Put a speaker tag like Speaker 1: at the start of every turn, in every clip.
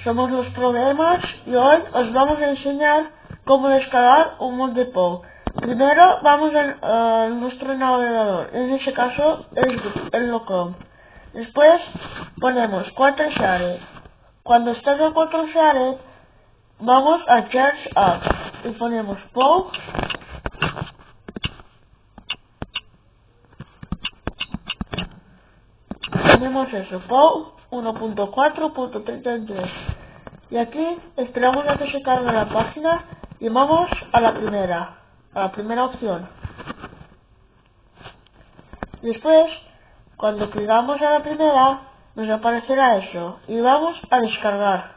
Speaker 1: somos los Pro-Gamers y hoy os vamos a enseñar cómo descargar un mod de POW. Primero vamos a nuestro navegador, en este caso es el Chrome. Después ponemos 4 share. Cuando estés en 4 share, vamos a Charge App y ponemos POW. Tenemos eso, POW 1.4.33 y aquí esperamos a que se cargue la página y vamos a la primera opción. Después, cuando clicamos a la primera, nos aparecerá eso y vamos a descargar.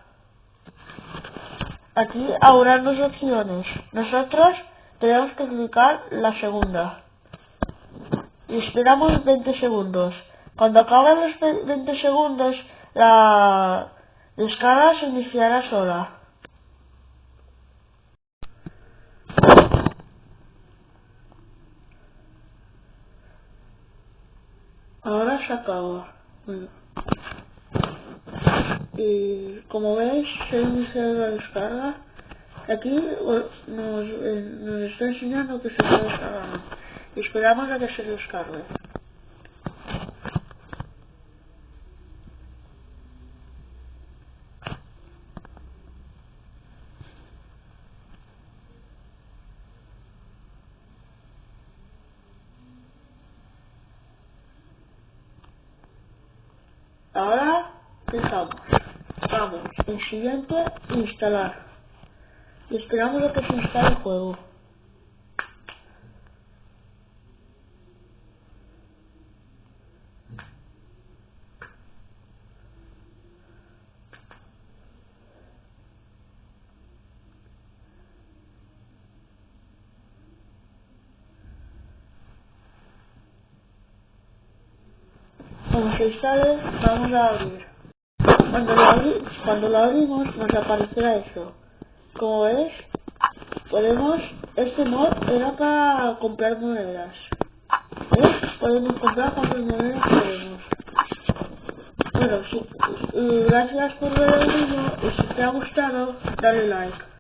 Speaker 1: Aquí habrá dos opciones. Nosotros tenemos que clicar la segunda y esperamos 20 segundos. Cuando acaben los 20 segundos, la descarga se iniciará sola. Ahora se acaba. Bueno. Y como veis, se ha iniciado la descarga. Aquí nos está enseñando que se está descargando. Y esperamos a que se descargue. Ahora clicamos, vamos en siguiente, instalar y esperamos a que se instale el juego. Cuando se instale, vamos a abrir. Cuando lo abrimos nos aparecerá eso. Como ves, este mod era para comprar monedas. ¿Ves? Podemos comprar cuantas monedas queremos. Bueno, gracias por ver el vídeo y si te ha gustado, dale like.